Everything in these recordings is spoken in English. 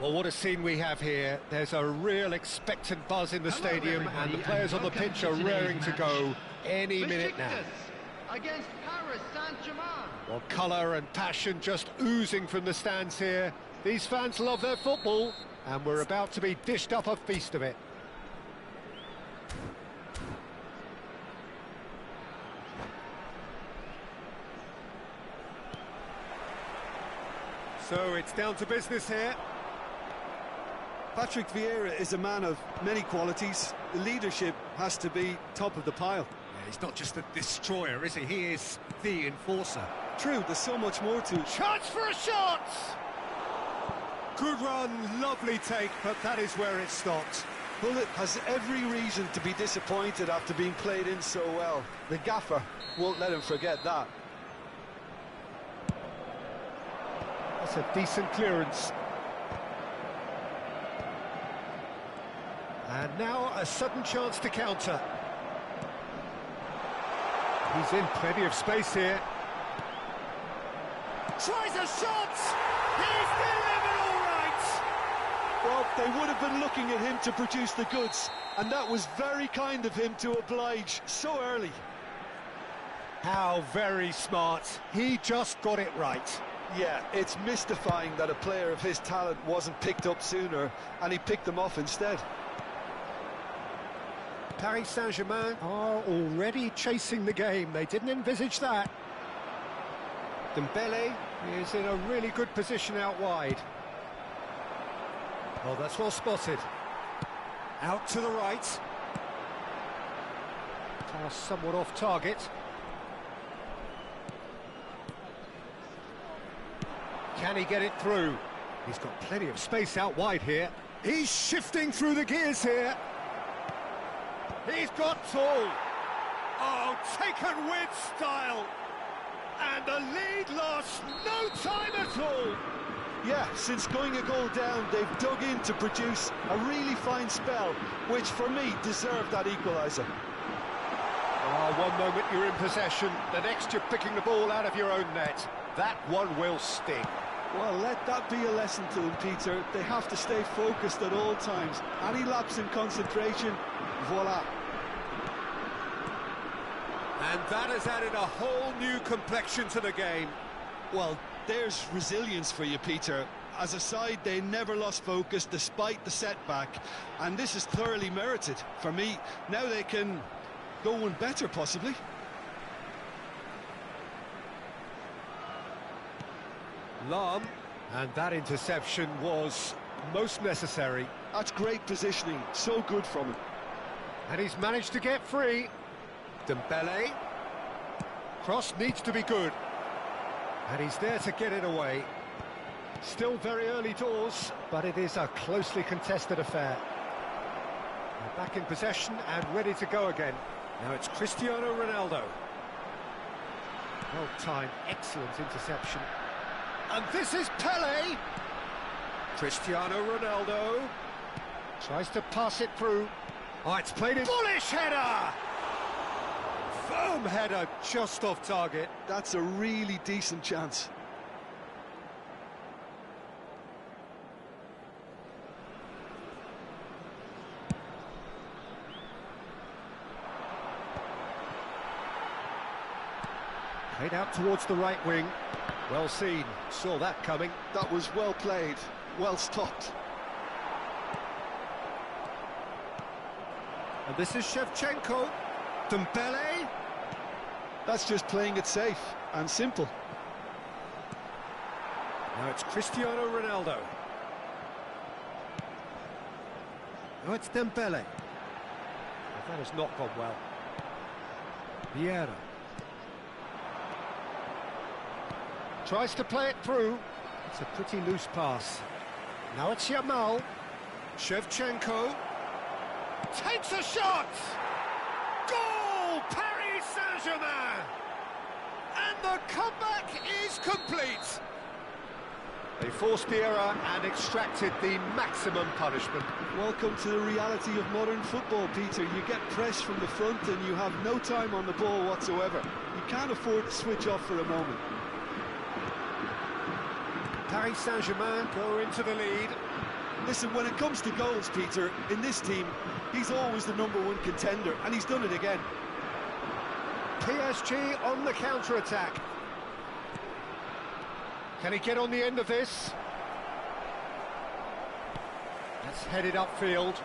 Well, what a scene we have here. There's a real expectant buzz in the stadium, and the players on the pitch are raring to go any minute now. Against Paris Saint-Germain. Well, colour and passion just oozing from the stands here. These fans love their football, and we're about to be dished up a feast of it. So it's down to business here. Patrick Vieira is a man of many qualities. The leadership has to be top of the pile. Yeah, he's not just a destroyer, is he? He is the enforcer. True, there's so much more to it. Chance for a shot! Good run, lovely take, but that is where it stopped. Bullet has every reason to be disappointed after being played in so well. The gaffer won't let him forget that. That's a decent clearance. And now a sudden chance to counter. He's in plenty of space here. Tries a shot! He's delivered all right! Well, they would have been looking at him to produce the goods, and that was very kind of him to oblige so early. How very smart. He just got it right. Yeah, it's mystifying that a player of his talent wasn't picked up sooner, and he picked them off instead. Paris Saint-Germain are already chasing the game. They didn't envisage that. Dembele is in a really good position out wide. Oh, that's well spotted. Out to the right. Pass somewhat off target. Can he get it through? He's got plenty of space out wide here. He's shifting through the gears here. He's got tall. Oh, taken with style. And the lead lost no time at all. Yeah, since going a goal down, they've dug in to produce a really fine spell, which for me deserved that equaliser. Oh, one moment you're in possession, the next you're picking the ball out of your own net. That one will sting. Well, let that be a lesson to them, Peter. They have to stay focused at all times. Any lapse in concentration, voila. And that has added a whole new complexion to the game. Well, there's resilience for you, Peter. As a side, they never lost focus despite the setback, and this is thoroughly merited. For me, now they can go one better, possibly. Lam, and that interception was most necessary. That's great positioning, so good from him. And he's managed to get free. Dembele. Cross needs to be good. And he's there to get it away. Still very early doors, but it is a closely contested affair. They're back in possession and ready to go again. Now it's Cristiano Ronaldo. Well-timed, excellent interception. And this is Pelé. Cristiano Ronaldo tries to pass it through. Oh, it's played in. Bullish header! Firm header just off target. That's a really decent chance. Played out towards the right wing. Well seen, saw that coming. That was well played, well stopped. And this is Shevchenko. Dembele. That's just playing it safe and simple. Now it's Cristiano Ronaldo. Now it's Dembele. Well, that has not gone well. Vieira. Tries to play it through. It's a pretty loose pass. Now it's Yamal. Shevchenko. Takes a shot! Goal! Paris Saint-Germain! And the comeback is complete. They forced the error and extracted the maximum punishment. Welcome to the reality of modern football, Peter. You get pressed from the front and you have no time on the ball whatsoever. You can't afford to switch off for a moment. Paris Saint-Germain go into the lead. Listen, when it comes to goals, Peter, in this team, he's always the #1 contender, and he's done it again. PSG on the counter-attack. Can he get on the end of this? That's headed upfield.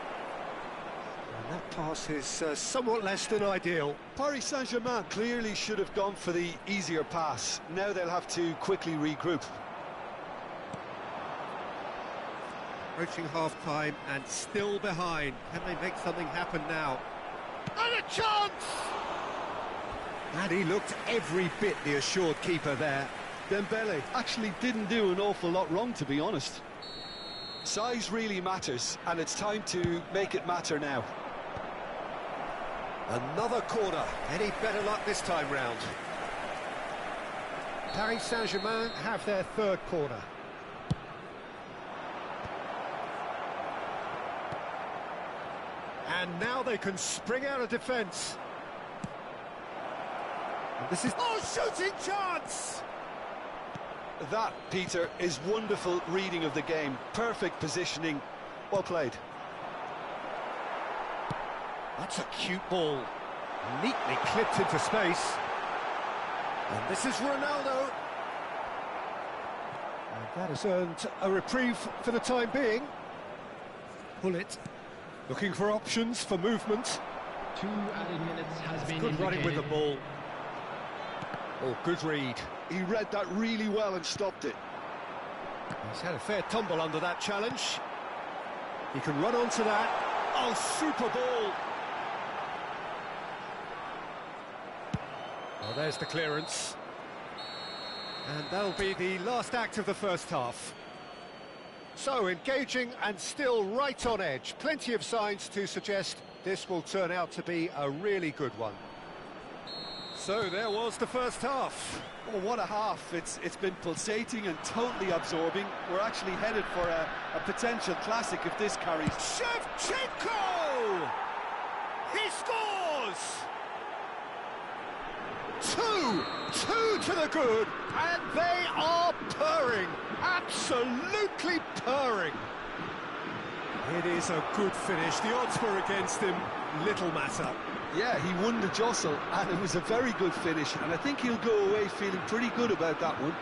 And that pass is somewhat less than ideal. Paris Saint-Germain clearly should have gone for the easier pass. Now they'll have to quickly regroup. Approaching half-time and still behind. Can they make something happen now? And a chance! And he looked every bit the assured keeper there. Dembele actually didn't do an awful lot wrong, to be honest. Size really matters, and it's time to make it matter now. Another corner. Any better luck this time round? Paris Saint-Germain have their third corner. And now they can spring out of defence. And this is... Oh, shooting chance! That, Peter, is wonderful reading of the game. Perfect positioning. Well played. That's a cute ball. Neatly clipped into space. And this is Ronaldo. And that has earned a reprieve for the time being. Pull it. Looking for options for movement. 2 added minutes has been Good running with the ball. Oh, good read. He read that really well and stopped it. He's had a fair tumble under that challenge. He can run onto that. Oh, super ball. Well, there's the clearance. And that'll be the last act of the first half. So, engaging and still right on edge. Plenty of signs to suggest this will turn out to be a really good one. So, there was the first half. Oh, what a half. It's been pulsating and totally absorbing. We're actually headed for a potential classic if this carries. Shevchenko! He scores! Two to the good, and they are purring, absolutely purring. It is a good finish. The odds were against him, little matter. Yeah, he won the jostle, and it was a very good finish, and I think he'll go away feeling pretty good about that one.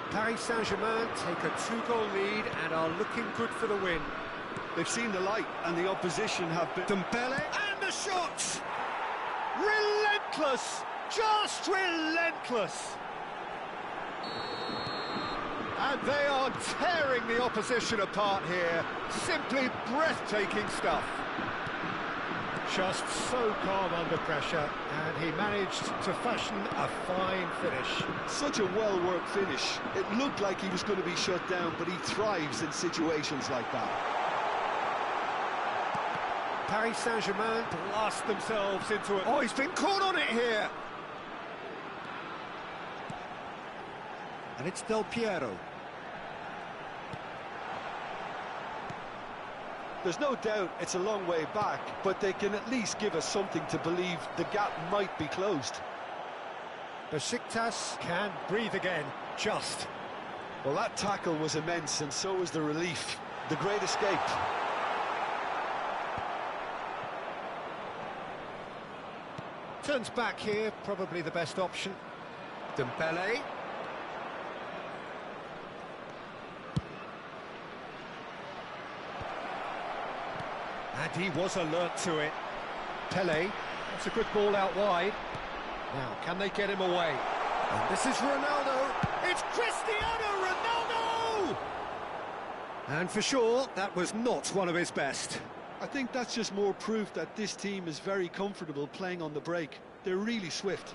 Paris Saint-Germain take a 2-goal lead and are looking good for the win. They've seen the light, and the opposition have been... Dembele, and the shot! Relentless! Just relentless! And they are tearing the opposition apart here. Simply breathtaking stuff. Just so calm under pressure, and he managed to fashion a fine finish. Such a well-worked finish. It looked like he was going to be shut down, but he thrives in situations like that. Paris Saint-Germain blast themselves into it. Oh, he's been caught on it here! And it's Del Piero. There's no doubt it's a long way back, but they can at least give us something to believe the gap might be closed. Besiktas can breathe again, just. Well, that tackle was immense, and so was the relief. The great escape. Turns back here, probably the best option. Dembele. And he was alert to it. Pele, that's a good ball out wide. Now, can they get him away? And this is Ronaldo. It's Cristiano Ronaldo! And for sure, that was not one of his best. I think that's just more proof that this team is very comfortable playing on the break. They're really swift.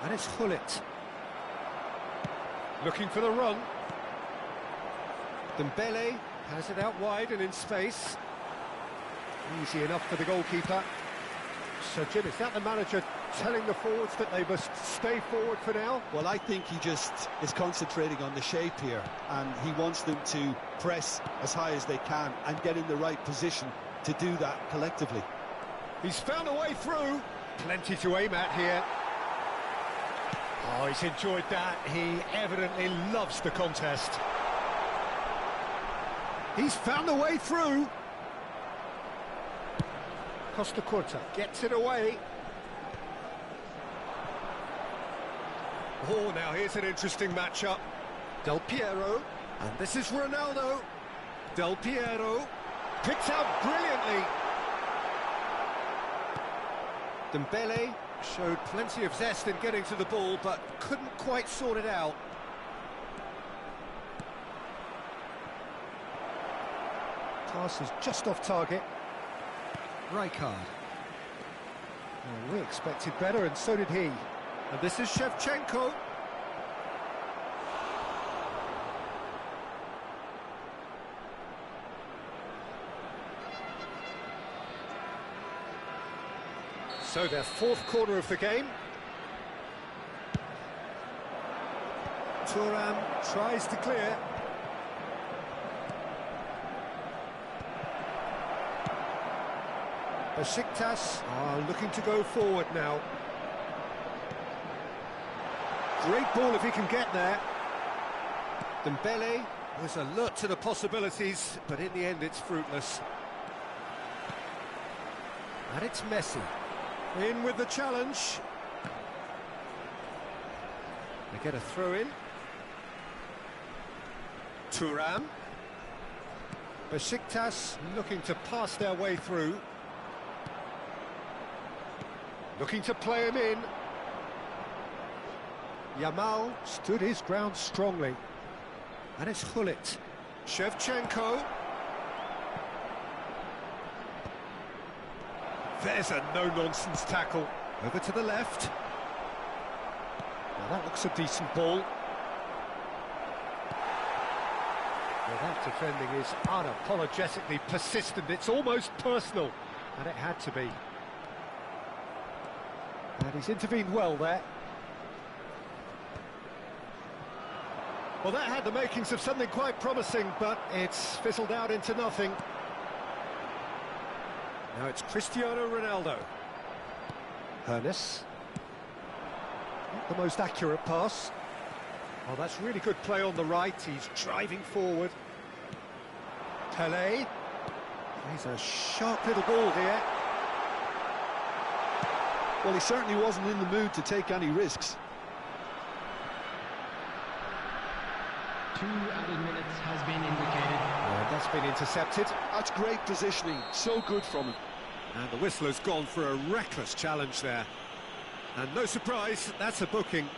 And it's Hullet. Looking for the run. Dembele has it out wide and in space. Easy enough for the goalkeeper. So, Jim, is that the manager telling the forwards that they must stay forward for now? Well, I think he just is concentrating on the shape here, and he wants them to press as high as they can and get in the right position to do that collectively. He's found a way through. Plenty to aim at here. Oh, he's enjoyed that. He evidently loves the contest. He's found a way through. Costa Curta gets it away. Oh, now here's an interesting matchup. Del Piero, and this is Ronaldo. Del Piero picks out brilliantly. Dembele showed plenty of zest in getting to the ball, but couldn't quite sort it out. Pass is just off target. Rijkaard. Well, we expected better, and so did he. And this is Shevchenko. So their fourth quarter of the game. Thuram tries to clear. Besiktas are looking to go forward now. Great ball if he can get there. Dembele was alert to the possibilities, but in the end it's fruitless. And it's Messi. In with the challenge. They get a throw in. Thuram. Besiktas looking to pass their way through. Looking to play him in. Yamal stood his ground strongly. And it's Hullet. Shevchenko. There's a no-nonsense tackle. Over to the left. Well, that looks a decent ball. Well, that defending is unapologetically persistent. It's almost personal. And it had to be. And he's intervened well there. Well, that had the makings of something quite promising, but it's fizzled out into nothing. Now it's Cristiano Ronaldo. Hernes. Not the most accurate pass. Oh, that's really good play on the right. He's driving forward. Pelé. He's a sharp little ball here. Well, he certainly wasn't in the mood to take any risks. 2 added minutes has been indicated. And that's been intercepted. That's great positioning, so good from him. And the whistle has gone for a reckless challenge there. And no surprise, that's a booking.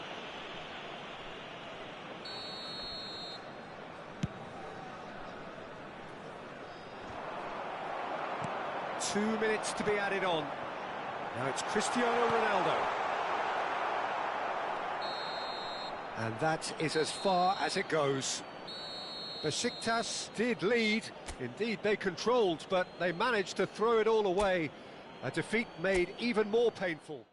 Two minutes to be added on. Now it's Cristiano Ronaldo. And that is as far as it goes. Besiktas did lead. Indeed, they controlled, but they managed to throw it all away. A defeat made even more painful.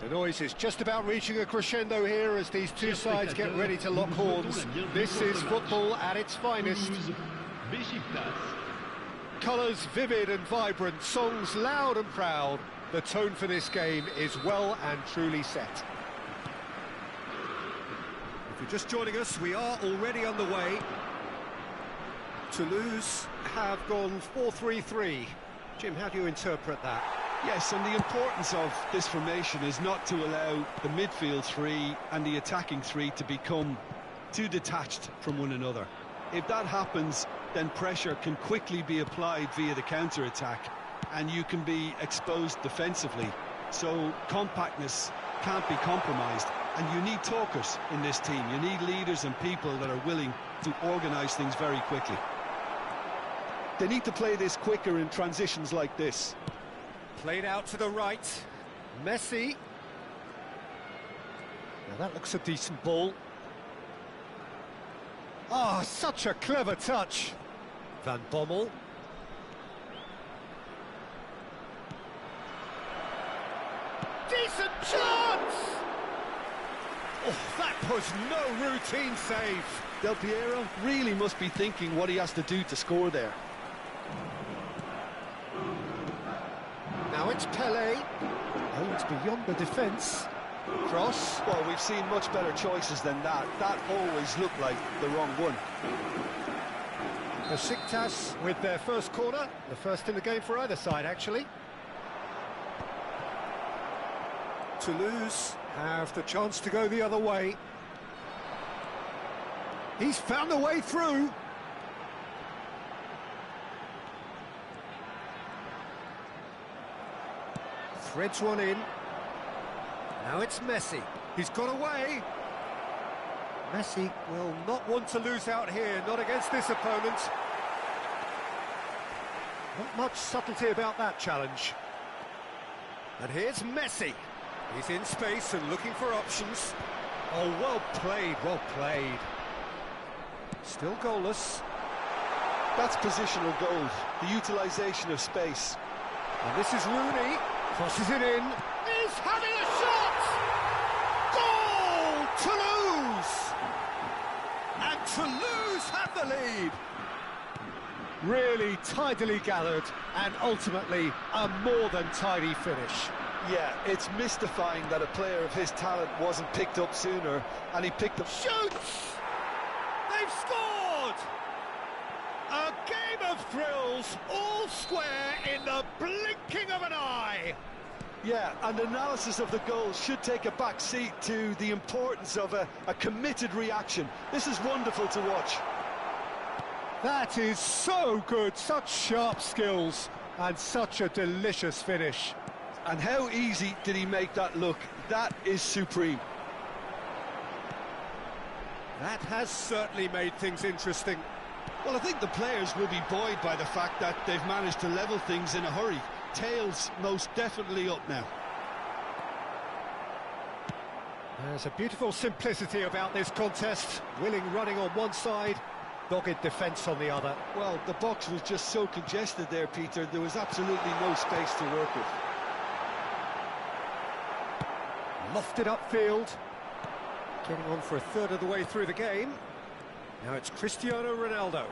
The noise is just about reaching a crescendo here as these two sides get ready to lock horns. This is football at its finest. Colours vivid and vibrant, songs loud and proud. The tone for this game is well and truly set. If you're just joining us, we are already underway. Toulouse have gone 4-3-3. Jim, how do you interpret that? Yes, and the importance of this formation is not to allow the midfield three and the attacking three to become too detached from one another. If that happens, then pressure can quickly be applied via the counter-attack, and you can be exposed defensively. So compactness can't be compromised, and you need talkers in this team. You need leaders and people that are willing to organise things very quickly. They need to play this quicker in transitions like this. Played out to the right. Messi. Now that looks a decent ball. Ah, such a clever touch. Van Bommel. Decent chance! Oh, that was no routine save. Del Piero really must be thinking what he has to do to score there. Now it's Pelé. Oh, it's beyond the defence. Cross. Well, we've seen much better choices than that. That always looked like the wrong one. Besiktas with their first corner. The first in the game for either side, actually. Toulouse have the chance to go the other way. He's found a way through. Threads one in. Now it's Messi. He's got away. Messi will not want to lose out here, not against this opponent. Not much subtlety about that challenge. And here's Messi. He's in space and looking for options. Oh, well played, well played. Still goalless. That's positional goal, the utilisation of space. And this is Rooney. Crosses it in. He's having a shot! Goal! Toulouse! And Toulouse have the lead. Really tidily gathered and ultimately a more than tidy finish. Yeah, it's mystifying that a player of his talent wasn't picked up sooner, and he picked up... Shoots! They've scored! A game of thrills, all square in the blinking of an eye. Yeah, and analysis of the goal should take a back seat to the importance of a committed reaction. This is wonderful to watch. That is so good, such sharp skills, and such a delicious finish. And how easy did he make that look? That is supreme. That has certainly made things interesting. Well, I think the players will be buoyed by the fact that they've managed to level things in a hurry. Tails most definitely up now. There's a beautiful simplicity about this contest. Willing running on one side, dogged defence on the other. Well, the box was just so congested there, Peter. There was absolutely no space to work with. Lofted upfield. Getting on for a third of the way through the game. Now it's Cristiano Ronaldo.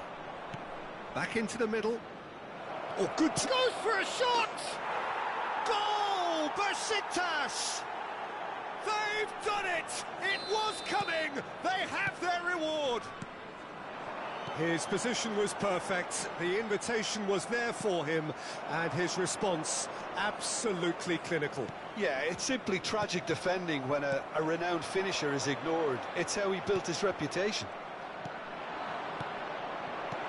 Back into the middle. Oh, good. Goes for a shot! Goal! Besiktas! They've done it! It was coming! They have their reward! His position was perfect, the invitation was there for him, and his response absolutely clinical. Yeah, it's simply tragic defending when a renowned finisher is ignored. It's how he built his reputation.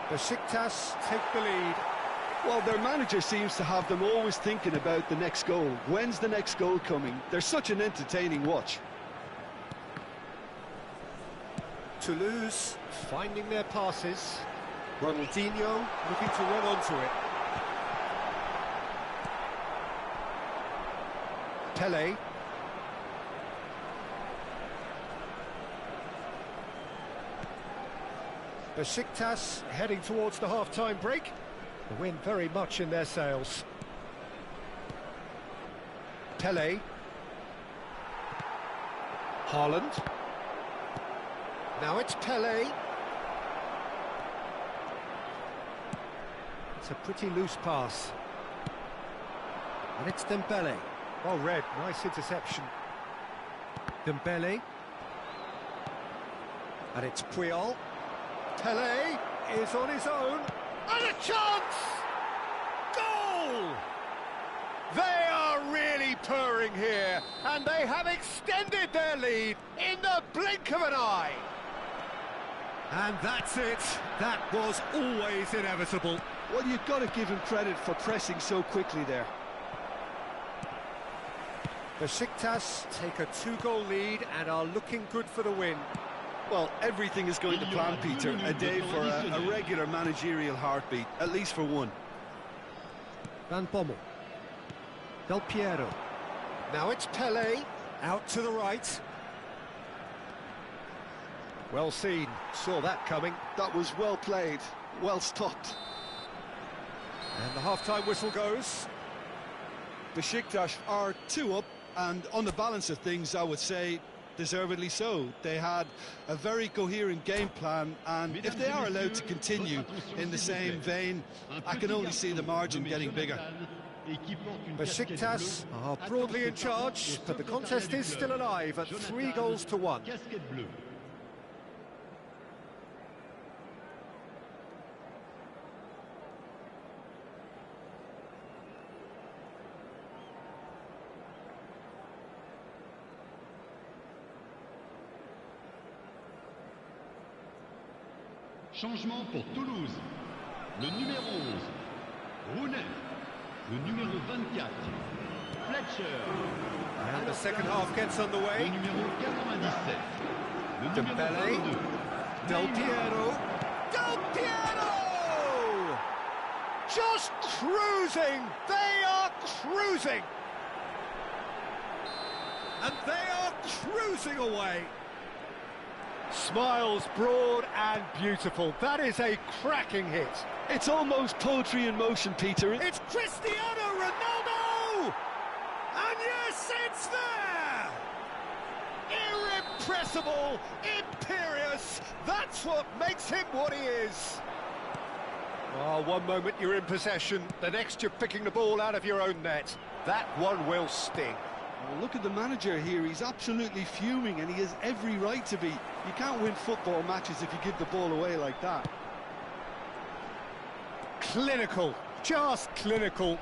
Besiktas take the lead. Well, their manager seems to have them always thinking about the next goal. When's the next goal coming? They're such an entertaining watch. Toulouse finding their passes. Ronaldinho looking to run onto it. Pelé. Besiktas heading towards the half-time break. The wind very much in their sails. Pelé. Haaland. Now it's Pelé. It's a pretty loose pass. And it's Dembele. Well read, nice interception. Dembele. And it's Puyol. Pelé is on his own. And a chance! Goal! They are really purring here, and they have extended their lead in the blink of an eye. And that's it. That was always inevitable. Well, you've got to give him credit for pressing so quickly there. Besiktas take a 2-goal lead and are looking good for the win. Well, everything is going to plan, Peter. A day for a regular managerial heartbeat, at least for one. Van Bommel. Del Piero. Now it's Pelé, out to the right. Well seen, saw that coming. That was well played, well stopped. And the half-time whistle goes. Besiktas are 2 up, and on the balance of things, I would say deservedly so. They had a very coherent game plan, and if they are allowed to continue in the same vein, I can only see the margin getting bigger. Besiktas are broadly in charge, but the contest is still alive at 3-1. Changement pour Toulouse. Le numéro 11, Rounet. Le numéro 24, Fletcher. And the second half gets underway. Le numéro 97, le Dembele. numéro 22, Del Piero. Del Piero! Just cruising! They are cruising! And they are cruising away. Smiles broad and beautiful. That is a cracking hit. It's almost poetry in motion, Peter. It's Cristiano Ronaldo! And yes, it's there! Irrepressible, imperious, that's what makes him what he is. Oh, one moment you're in possession, the next you're picking the ball out of your own net. That one will sting. Well, look at the manager here, he's absolutely fuming, and he has every right to be. You can't win football matches if you give the ball away like that. Clinical, just clinical.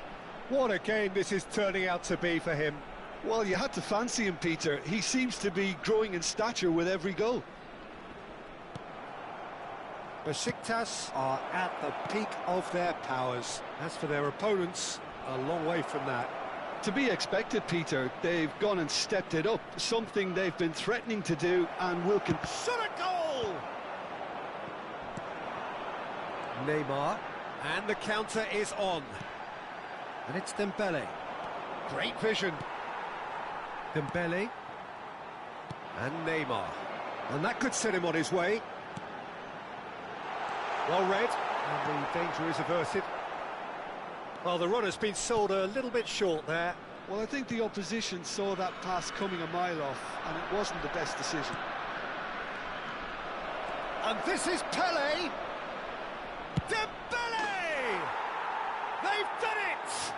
What a game this is turning out to be for him. Well, you had to fancy him, Peter. He seems to be growing in stature with every goal. Besiktas are at the peak of their powers. As for their opponents, a long way from that. To be expected, Peter. They've gone and stepped it up, something they've been threatening to do and will continue. Shot a goal! Neymar, and the counter is on. And it's Dembele. Great vision. Dembele. And Neymar. And that could set him on his way. Well read, and the danger is averted. Well, the run has been sold a little bit short there. Well, I think the opposition saw that pass coming a mile off, and it wasn't the best decision. And this is Pelé. Dembele! They've done it!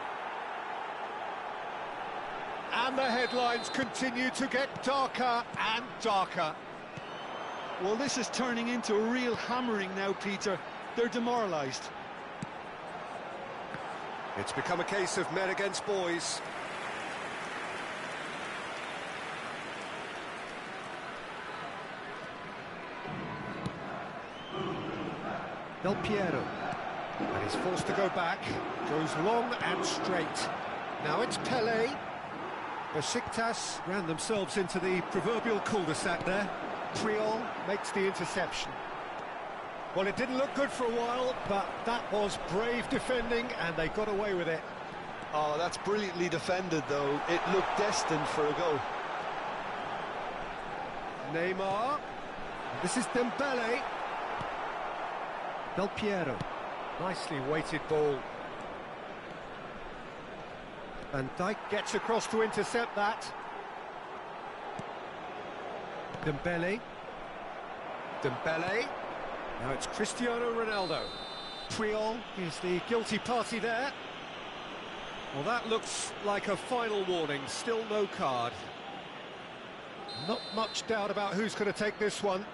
And the headlines continue to get darker and darker. Well, this is turning into a real hammering now, Peter. They're demoralised. It's become a case of men against boys. Del Piero. And he's forced to go back. Goes long and straight. Now it's Pelé. Besiktas ran themselves into the proverbial cul-de-sac there. Puyol makes the interception. Well, it didn't look good for a while, but that was brave defending, and they got away with it. Oh, that's brilliantly defended, though. It looked destined for a goal. Neymar. This is Dembele. Del Piero. Nicely weighted ball. Van Dijk gets across to intercept that. Dembele. Dembele. Now it's Cristiano Ronaldo. Puyol is the guilty party there. Well, that looks like a final warning. Still no card. Not much doubt about who's going to take this one.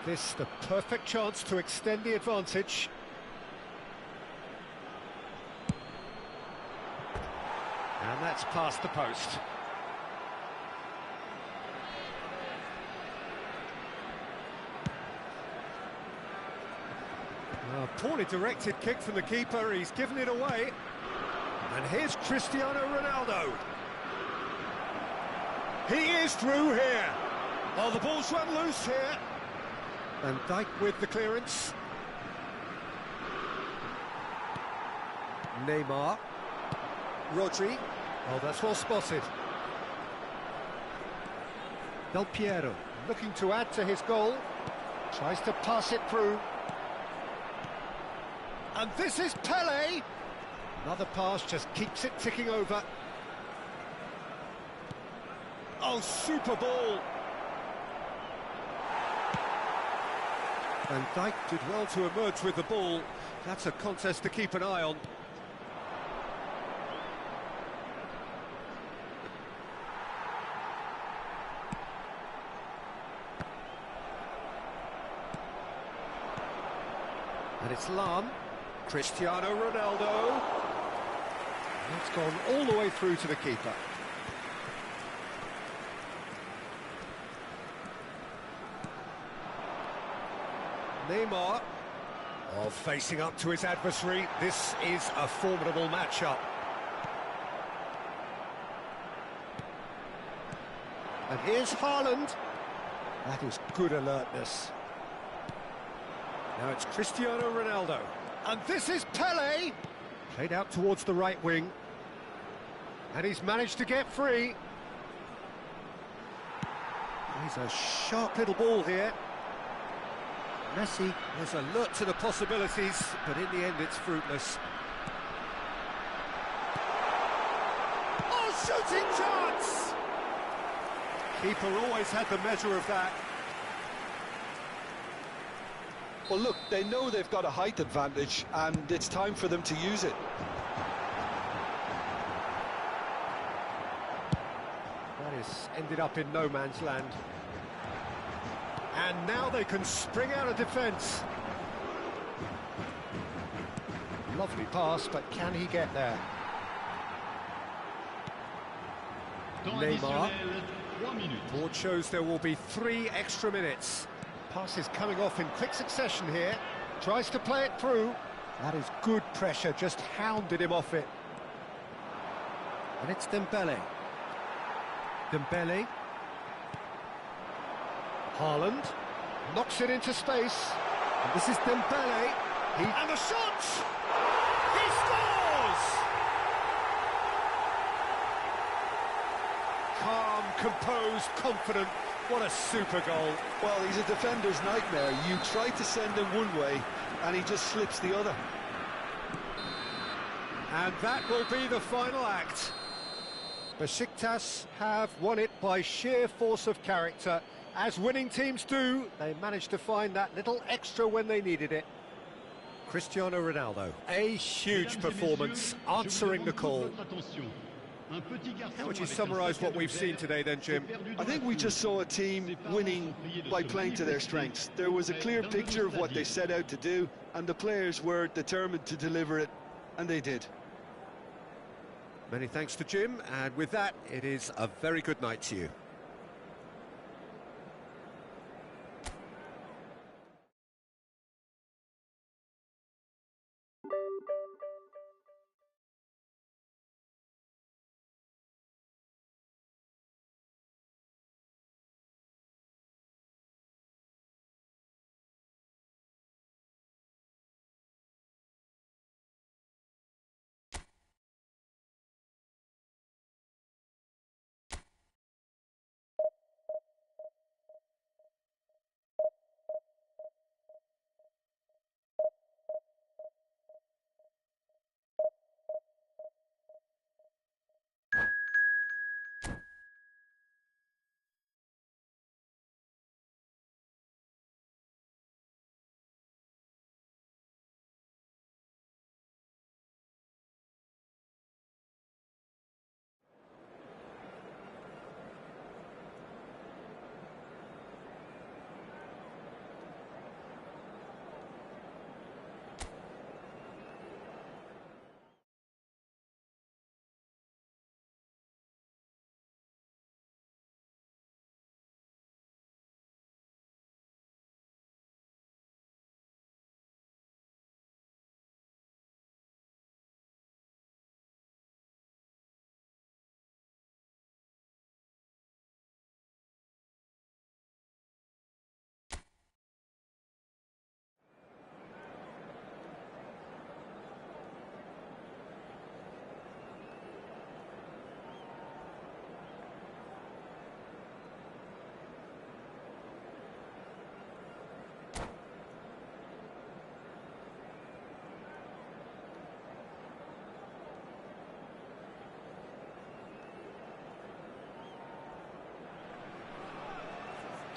This the perfect chance to extend the advantage. And that's past the post. A poorly directed kick from the keeper, he's given it away. And here's Cristiano Ronaldo. He is through here. Oh, the ball's run loose here. Van Dijk with the clearance. Neymar. Rodri. Oh, that's well spotted. Del Piero looking to add to his goal. Tries to pass it through. And this is Pele. Another pass just keeps it ticking over. Oh, super ball. Van Dijk did well to emerge with the ball. That's a contest to keep an eye on. And it's Lam. Cristiano Ronaldo. It's gone all the way through to the keeper. Neymar. Oh, facing up to his adversary. This is a formidable matchup. And here's Haaland. That is good alertness. Now it's Cristiano Ronaldo. And this is Pele. Played out towards the right wing. And he's managed to get free. He's a sharp little ball here. Messi was alert to the possibilities, but in the end it's fruitless. Oh, shooting chance! Keeper always had the measure of that. Well, look, they know they've got a height advantage, and it's time for them to use it. That has ended up in no man's land. And now they can spring out of defence. Lovely pass, but can he get there? Neymar. Board shows there will be 3 extra minutes. Pass is coming off in quick succession here. Tries to play it through. That is good pressure, just hounded him off it. And it's Dembele. Dembele. Haaland. Knocks it into space. And this is Dembele. And the shot! He scores! Calm, composed, confident. What a super goal. Well, he's a defender's nightmare. You try to send him one way, and he just slips the other. And that will be the final act. Besiktas have won it by sheer force of character. As winning teams do, they managed to find that little extra when they needed it. Cristiano Ronaldo, a huge performance, answering the call. How would you summarise what we've seen today then, Jim? I think we just saw a team winning by playing to their strengths. There was a clear picture of what they set out to do, and the players were determined to deliver it, and they did. Many thanks to Jim, and with that, it is a very good night to you.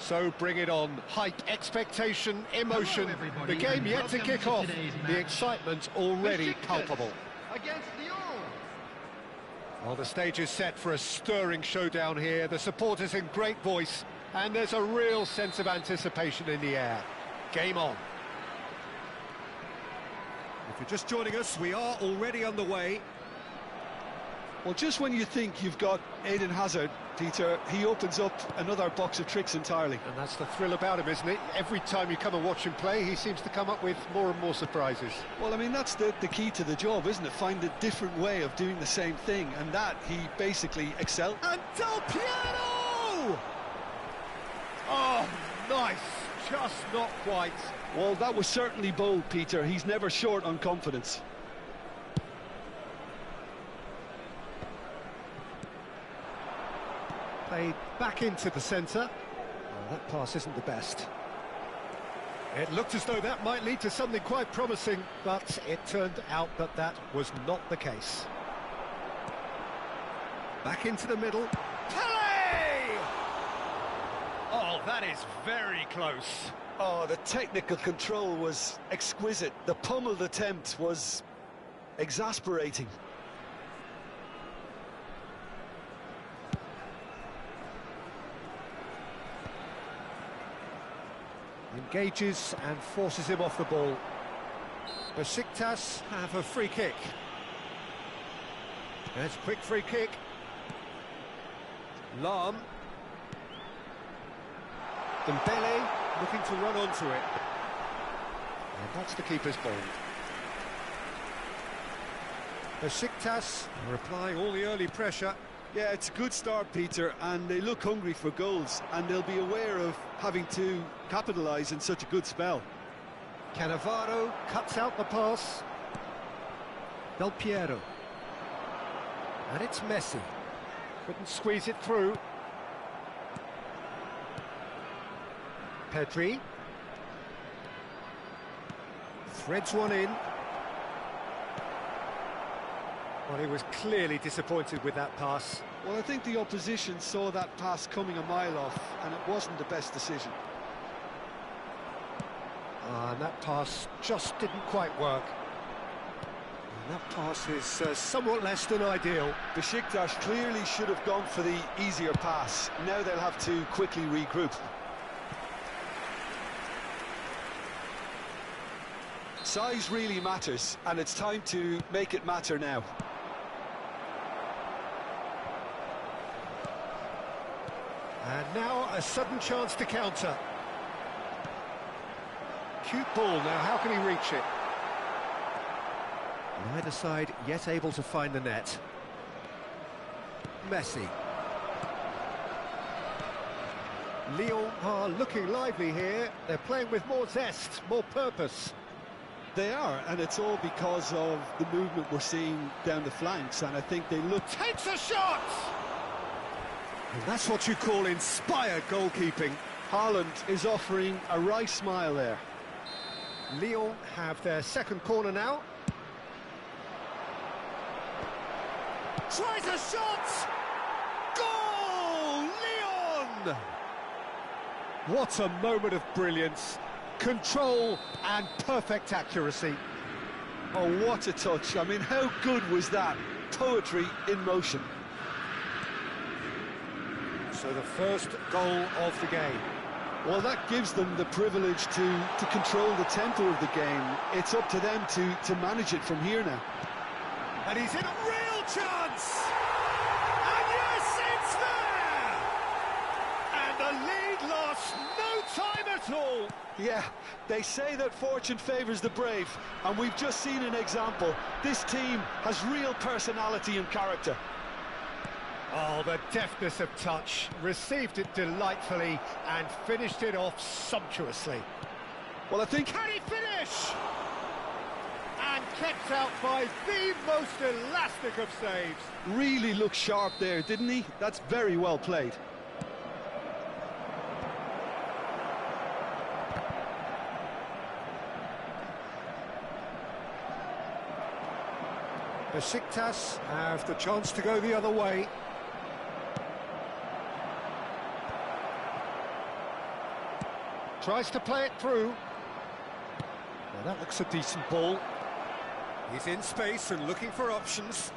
So bring it on. Hype, expectation, emotion. Hello, everybody, The game and yet to welcome kick to off. today's The match. excitement already Besiktas palpable. Against Lyon. Well, the stage is set for a stirring showdown here. The supporters in great voice, and there's a real sense of anticipation in the air. Game on. If you're just joining us, we are already underway. Well, just when you think you've got Eden Hazard, Peter, he opens up another box of tricks entirely. And that's the thrill about him, isn't it? Every time you come and watch him play, he seems to come up with more and more surprises. Well, I mean, that's the key to the job, isn't it? Find a different way of doing the same thing, and that he basically excelled. And Del Piero! Oh, nice. Just not quite. Well, that was certainly bold, Peter. He's never short on confidence. Played back into the centre. Well, that pass isn't the best. It looked as though that might lead to something quite promising, but it turned out that that was not the case. Back into the middle. Pele! Oh, that is very close. Oh, the technical control was exquisite. The pummeled attempt was exasperating. Engages and forces him off the ball. Besiktas have a free kick. There's a quick free kick. Lam. Dembele looking to run onto it. And that's the keeper's ball. Besiktas are applying all the early pressure. Yeah, it's a good start, Peter, and they look hungry for goals, and they'll be aware of having to capitalise in such a good spell. Cannavaro cuts out the pass. Del Piero. And it's Messi. Couldn't squeeze it through. Pedri. Threads one in. Well, he was clearly disappointed with that pass. Well, I think the opposition saw that pass coming a mile off, and it wasn't the best decision. And that pass just didn't quite work. And that pass is somewhat less than ideal. Besiktas clearly should have gone for the easier pass. Now they'll have to quickly regroup. Size really matters, and it's time to make it matter now. And now a sudden chance to counter. Cute ball now, how can he reach it? Neither side yet able to find the net. Messi. Lyon are looking lively here. They're playing with more zest, more purpose. They are, and it's all because of the movement we're seeing down the flanks, and I think they look... Takes a shot! And that's what you call inspired goalkeeping. Haaland is offering a wry smile there. Lyon have their second corner now. Tries a shot! Goal! Lyon! What a moment of brilliance. Control and perfect accuracy. Oh, what a touch. I mean, how good was that? Poetry in motion. So the first goal of the game. Well, that gives them the privilege to control the tempo of the game. It's up to them to manage it from here now. And he's in a real chance! And yes, it's there! And the lead lost no time at all. Yeah, they say that fortune favours the brave, and we've just seen an example. This team has real personality and character. Oh, the deftness of touch, received it delightfully and finished it off sumptuously. Well, I think... Can he finish? And kept out by the most elastic of saves. Really looked sharp there, didn't he? That's very well played. Besiktas have the chance to go the other way. Tries to play it through. Well, that looks a decent ball. He's in space and looking for options.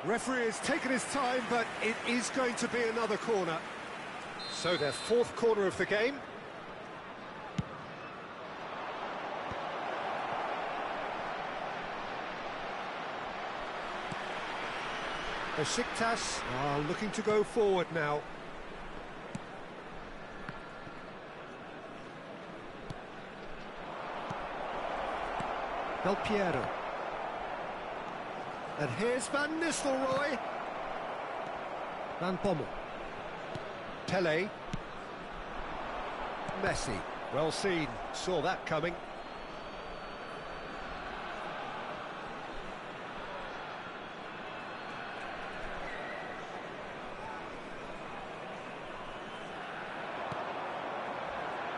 Referee has taken his time, but it is going to be another corner. So their fourth corner of the game. Besiktas are looking to go forward now. Del Piero. And here's Van Nistelrooy. Van Bommel. Pele. Messi. Well seen. Saw that coming.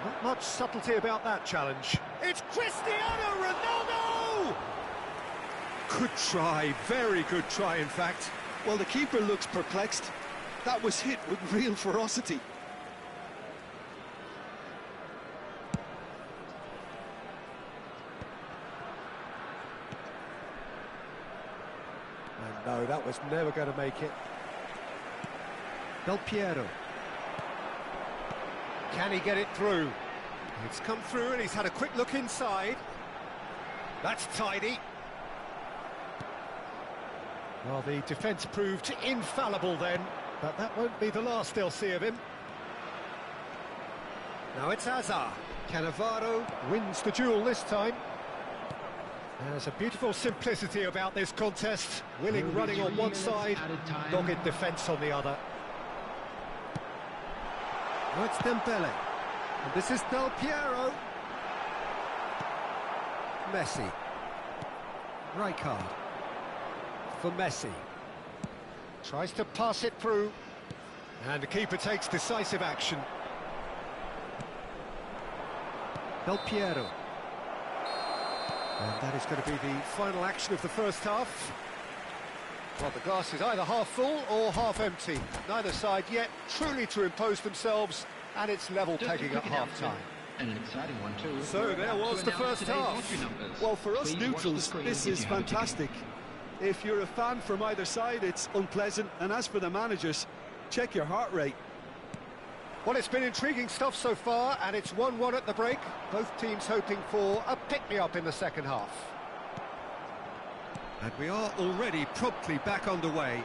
Not much subtlety about that challenge. It's Cristiano Ronaldo! Good try, very good try in fact. Well, the keeper looks perplexed. That was hit with real ferocity. And no, that was never going to make it. Del Piero. Can he get it through? It's come through and he's had a quick look inside. That's tidy. Well, the defence proved infallible then, but that won't be the last they'll see of him. Now it's Hazard. Cannavaro wins the duel this time. There's a beautiful simplicity about this contest. Willing running on one side, dogged defence on the other. Now it's Dembele. And this is Del Piero. Messi. Rijkaard. For Messi. Tries to pass it through. And the keeper takes decisive action. Del Piero. And that is going to be the final action of the first half. Well, the glass is either half full or half empty. Neither side yet truly to impose themselves, and it's level pegging at half-time. And an exciting one too. So there was the first half. Well, for us neutrals, this is fantastic. If you're a fan from either side, it's unpleasant. And as for the managers, check your heart rate. Well, it's been intriguing stuff so far, and it's 1-1 at the break. Both teams hoping for a pick-me-up in the second half. And we are already promptly back underway.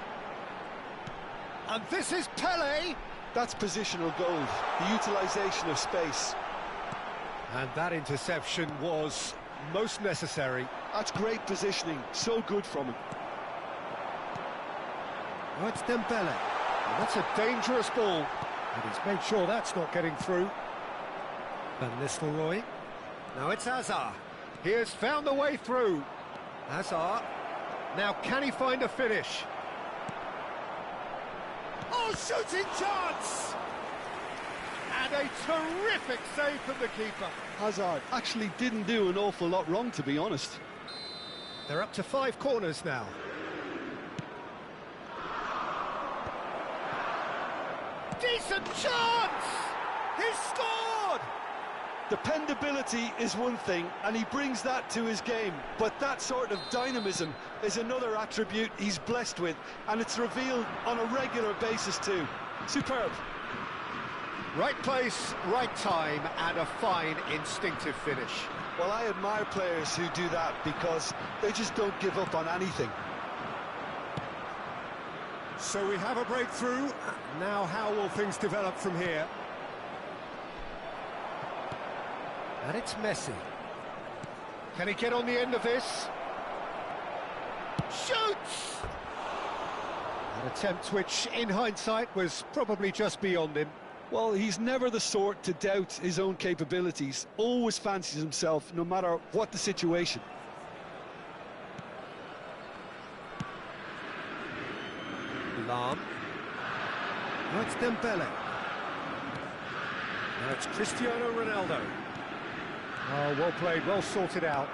And this is Pele! That's positional goal, the utilisation of space. And that interception was most necessary. That's great positioning, so good from him. Oh, it's Dembele. And that's a dangerous ball. And he's made sure that's not getting through. Van Nistelrooy. Now it's Hazard. He has found the way through. Hazard. Now can he find a finish? Oh, shooting chance! And a terrific save from the keeper. Hazard actually didn't do an awful lot wrong, to be honest. They're up to 5 corners now. Decent chance! He's scored! Dependability is one thing, and he brings that to his game, but that sort of dynamism is another attribute he's blessed with, and it's revealed on a regular basis too. Superb. Right place, right time, and a fine instinctive finish. Well, I admire players who do that because they just don't give up on anything. So we have a breakthrough. Now how will things develop from here? And it's Messi. Can he get on the end of this? Shoots! An attempt which, in hindsight, was probably just beyond him. Well, he's never the sort to doubt his own capabilities. Always fancies himself, no matter what the situation. Lam. Now it's Dembele. Now it's Cristiano Ronaldo. Oh, well played, well sorted out.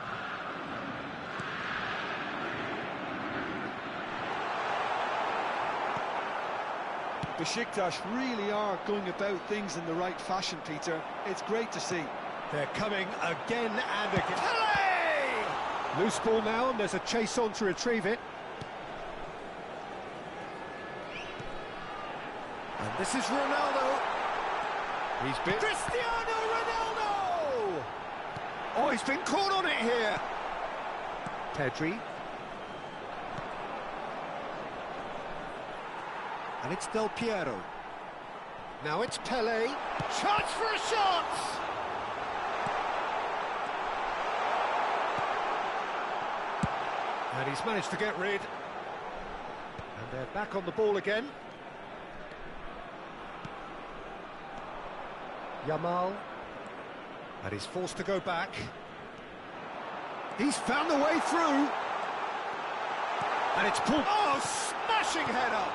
Besiktas really are going about things in the right fashion, Peter. It's great to see. They're coming again and again. Pele! Loose ball now, and there's a chase on to retrieve it. And this is Ronaldo. He's been... Cristiano Ronaldo! Oh, he's been caught on it here. Pedri. And it's Del Piero. Now it's Pele. Chance for a shot! And he's managed to get rid. And they're back on the ball again. Yamal. And he's forced to go back. He's found the way through. And it's pulled... Oh, smashing header!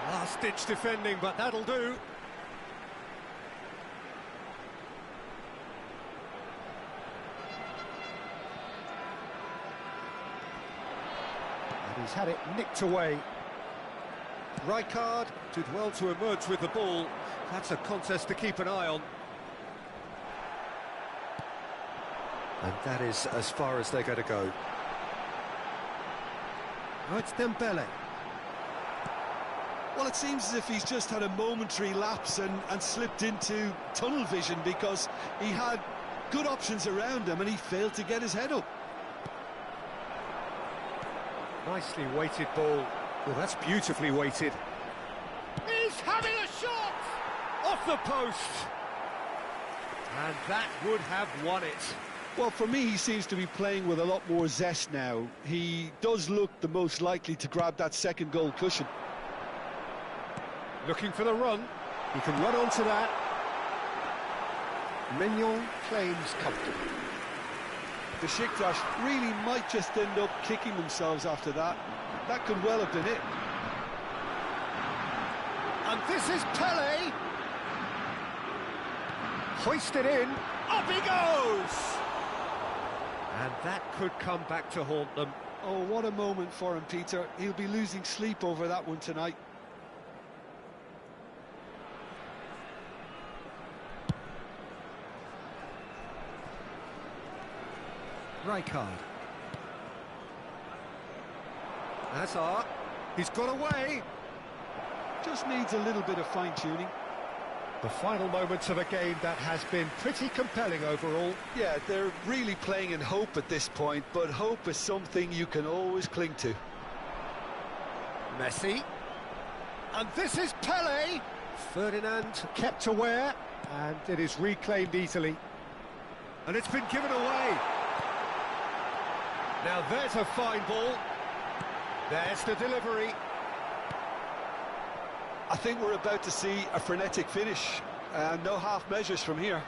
Last-ditch defending, but that'll do. And he's had it nicked away. Rijkaard did well to emerge with the ball. That's a contest to keep an eye on. And that is as far as they're going to go. Now it's Dembele. Well, it seems as if he's just had a momentary lapse and slipped into tunnel vision, because he had good options around him and he failed to get his head up. Nicely weighted ball. Well, that's beautifully weighted. He's having a shot! Off the post! And that would have won it. Well, for me, he seems to be playing with a lot more zest now. He does look the most likely to grab that second goal cushion. Looking for the run. He can run onto that. Mignon claims comfortably. Besiktas really might just end up kicking themselves after that. That could well have been it. And this is Pele. Hoisted in. Up he goes! And that could come back to haunt them. Oh, what a moment for him, Peter. He'll be losing sleep over that one tonight. Rijkaard. Hazard. He's got away. Just needs a little bit of fine-tuning. The final moments of a game that has been pretty compelling overall. Yeah, they're really playing in hope at this point, but hope is something you can always cling to. Messi. And this is Pele. Ferdinand kept aware, and it is reclaimed easily. And it's been given away. Now there's a fine ball. There's the delivery. I think we're about to see a frenetic finish. No half measures from here.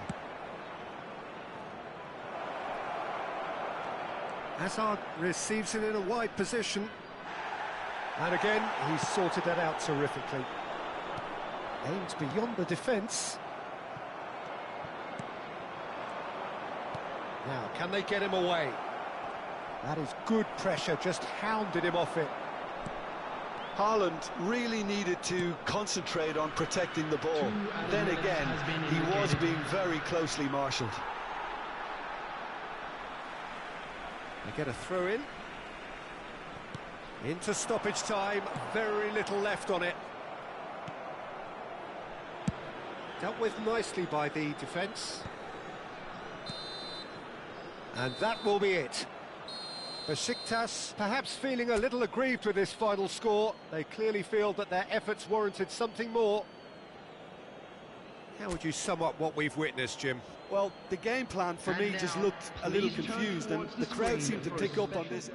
Hazard receives it in a wide position. And again, he's sorted that out terrifically. Aims beyond the defence. Now, can they get him away? That is good pressure, just hounded him off it. Haaland really needed to concentrate on protecting the ball. Then again, he was being very closely marshalled. They get a throw in. Into stoppage time, very little left on it. Dealt with nicely by the defence. And that will be it. Besiktas perhaps feeling a little aggrieved with this final score. They clearly feel that their efforts warranted something more. How would you sum up what we've witnessed, Jim? Well, the game plan for me just looked a little confused, and the crowd seemed to pick up on this.